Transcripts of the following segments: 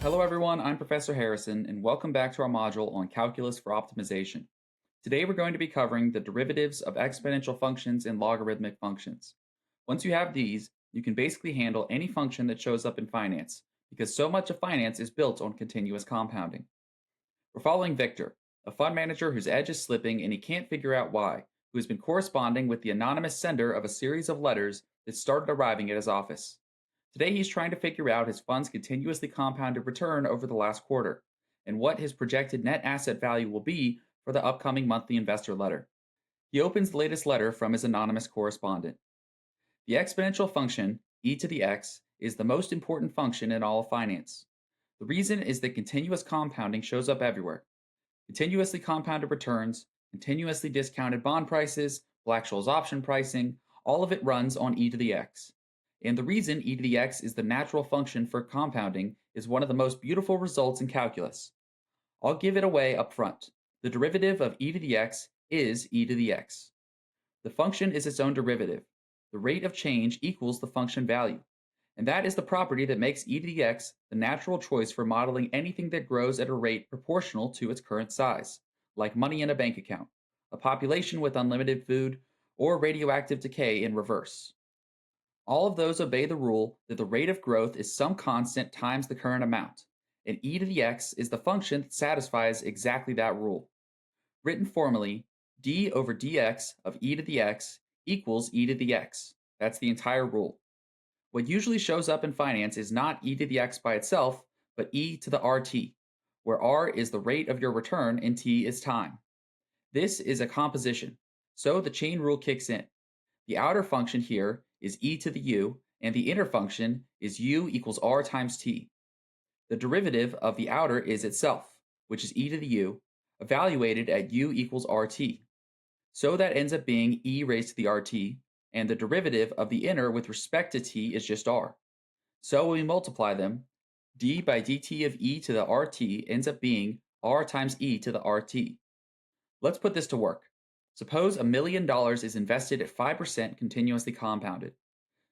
Hello everyone, I'm Professor Harrison, and welcome back to our module on Calculus for Optimization. Today we're going to be covering the derivatives of exponential functions and logarithmic functions. Once you have these, you can basically handle any function that shows up in finance, because so much of finance is built on continuous compounding. We're following Victor, a fund manager whose edge is slipping and he can't figure out why, who has been corresponding with the anonymous sender of a series of letters that started arriving at his office. Today, he's trying to figure out his fund's continuously compounded return over the last quarter and what his projected net asset value will be for the upcoming monthly investor letter. He opens the latest letter from his anonymous correspondent. The exponential function, e to the x, is the most important function in all of finance. The reason is that continuous compounding shows up everywhere. Continuously compounded returns, continuously discounted bond prices, Black-Scholes option pricing, all of it runs on e to the x. And the reason e to the x is the natural function for compounding is one of the most beautiful results in calculus. I'll give it away up front. The derivative of e to the x is e to the x. The function is its own derivative. The rate of change equals the function value. And that is the property that makes e to the x the natural choice for modeling anything that grows at a rate proportional to its current size, like money in a bank account, a population with unlimited food, or radioactive decay in reverse. All of those obey the rule that the rate of growth is some constant times the current amount, and e to the x is the function that satisfies exactly that rule. Written formally, d over dx of e to the x equals e to the x. That's the entire rule. What usually shows up in finance is not e to the x by itself, but e to the rt, where r is the rate of your return and t is time. This is a composition, so the chain rule kicks in. The outer function here is e to the u, and the inner function is u equals r times t. The derivative of the outer is itself, which is e to the u, evaluated at u equals rt. So that ends up being e raised to the rt, and the derivative of the inner with respect to t is just r. So when we multiply them, d by dt of e to the rt ends up being r times e to the rt. Let's put this to work. Suppose $1 million is invested at 5% continuously compounded.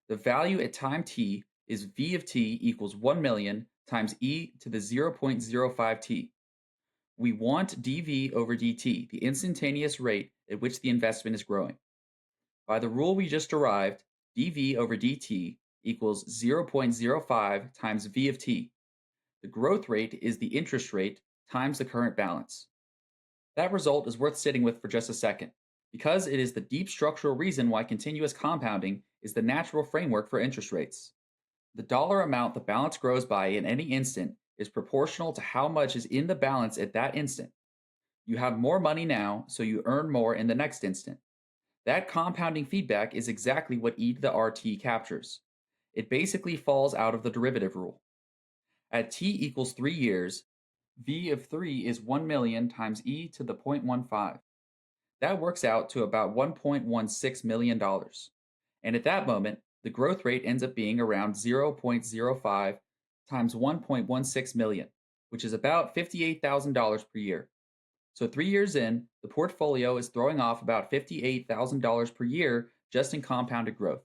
The value at time t is v of t equals 1 million times e to the 0.05 t. We want dv over dt, the instantaneous rate at which the investment is growing. By the rule we just derived, dv over dt equals 0.05 times v of t. The growth rate is the interest rate times the current balance. That result is worth sitting with for just a second, because it is the deep structural reason why continuous compounding is the natural framework for interest rates. The dollar amount the balance grows by in any instant is proportional to how much is in the balance at that instant. You have more money now, so you earn more in the next instant. That compounding feedback is exactly what e to the rt captures. It basically falls out of the derivative rule. At t equals 3 years, v of 3 is 1 million times e to the 0.15. That works out to about $1.16 million. And at that moment, the growth rate ends up being around 0.05 times 1.16 million, which is about $58,000 per year. So 3 years in, the portfolio is throwing off about $58,000 per year just in compounded growth.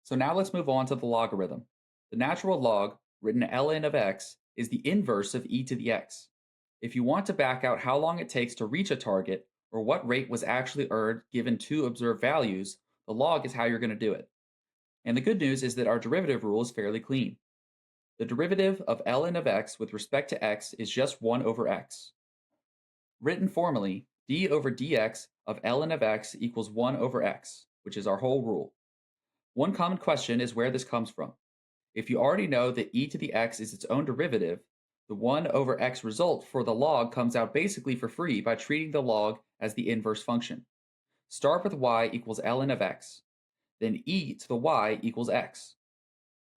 So now let's move on to the logarithm. The natural log, written ln of x, is the inverse of e to the x. If you want to back out how long it takes to reach a target, or what rate was actually earned given two observed values, the log is how you're going to do it. And the good news is that our derivative rule is fairly clean. The derivative of ln of x with respect to x is just 1 over x. Written formally, d over dx of ln of x equals 1 over x, which is our whole rule. One common question is where this comes from. If you already know that e to the x is its own derivative, the 1 over x result for the log comes out basically for free by treating the log as the inverse function. Start with y equals ln of x. Then e to the y equals x.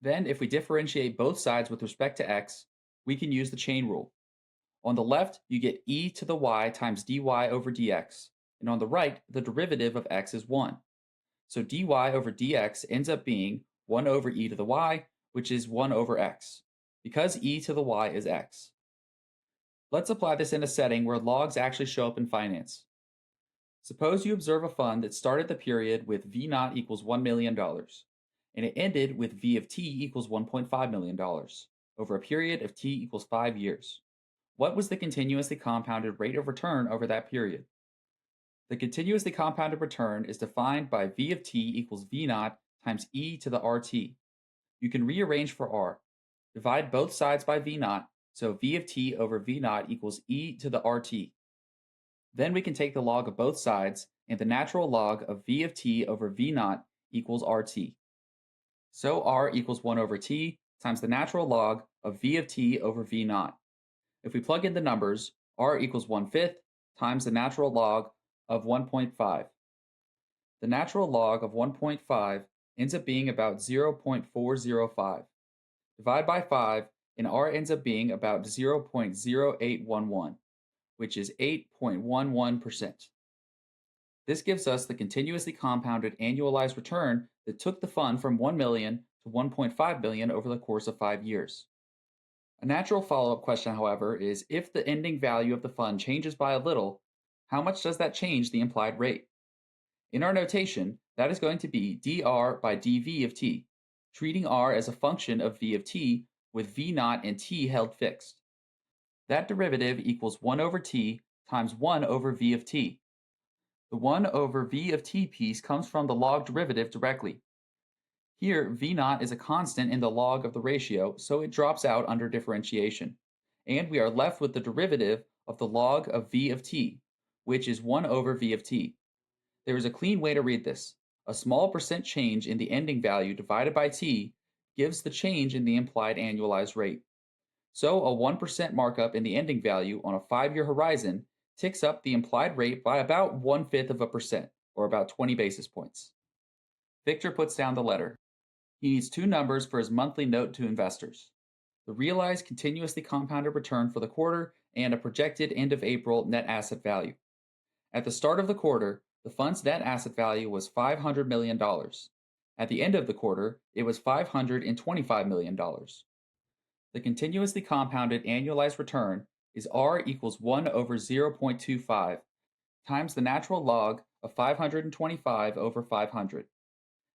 Then if we differentiate both sides with respect to x, we can use the chain rule. On the left, you get e to the y times dy over dx, and on the right, the derivative of x is 1. So dy over dx ends up being 1 over e to the y, which is 1 over x, because e to the y is x. Let's apply this in a setting where logs actually show up in finance. Suppose you observe a fund that started the period with v naught equals $1 million, and it ended with v of t equals $1.5 million. over a period of t equals 5 years. What was the continuously compounded rate of return over that period? The continuously compounded return is defined by v of t equals v naught times e to the rt. You can rearrange for r. Divide both sides by v naught, so v of t over v naught equals e to the rt. Then we can take the log of both sides, and the natural log of v of t over v naught equals rt. So r equals 1 over t times the natural log of v of t over v naught. If we plug in the numbers, r equals 1/5 times the natural log of 1.5. The natural log of 1.5 ends up being about 0.405. Divide by 5, and r ends up being about 0.0811, which is 8.11%. This gives us the continuously compounded annualized return that took the fund from 1 million to 1.5 billion over the course of 5 years. A natural follow-up question, however, is if the ending value of the fund changes by a little, how much does that change the implied rate? In our notation, that is going to be dr by dv of t, treating r as a function of v of t with v naught and t held fixed. That derivative equals 1 over t times 1 over v of t. The 1 over v of t piece comes from the log derivative directly. Here, v naught is a constant in the log of the ratio, so it drops out under differentiation. And we are left with the derivative of the log of v of t, which is 1 over v of t. There is a clean way to read this. A small percent change in the ending value divided by t gives the change in the implied annualized rate. So a 1% markup in the ending value on a 5-year horizon ticks up the implied rate by about 0.1%, or about 20 basis points. Victor puts down the letter. He needs 2 numbers for his monthly note to investors: the realized continuously compounded return for the quarter and a projected end of April net asset value. At the start of the quarter, the fund's net asset value was $500 million. At the end of the quarter, it was $525 million. The continuously compounded annualized return is r equals 1 over 0.25 times the natural log of 525 over 500.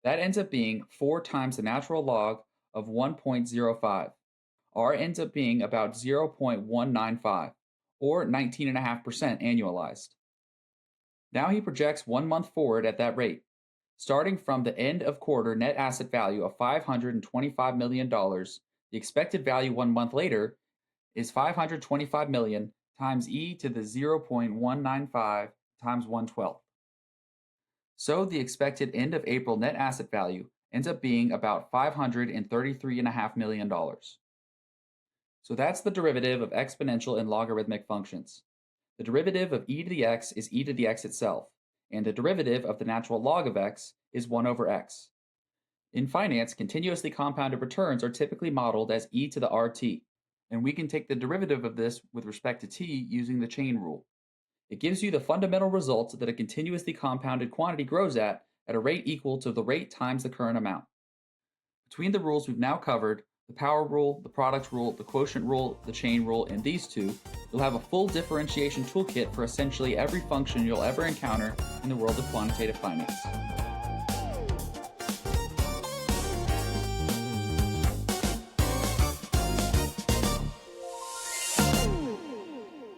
That ends up being 4 times the natural log of 1.05. R ends up being about 0.195, or 19.5% annualized. Now he projects 1 month forward at that rate. Starting from the end of quarter net asset value of $525 million, the expected value 1 month later is 525 million times e to the 0.195 times 1/12. So the expected end of April net asset value ends up being about $533.5 million. So that's the derivative of exponential and logarithmic functions. The derivative of e to the x is e to the x itself, and the derivative of the natural log of x is 1 over x. In finance, continuously compounded returns are typically modeled as e to the rt, and we can take the derivative of this with respect to t using the chain rule. It gives you the fundamental result that a continuously compounded quantity grows at a rate equal to the rate times the current amount. Between the rules we've now covered, the power rule, the product rule, the quotient rule, the chain rule, and these two, you'll have a full differentiation toolkit for essentially every function you'll ever encounter in the world of quantitative finance.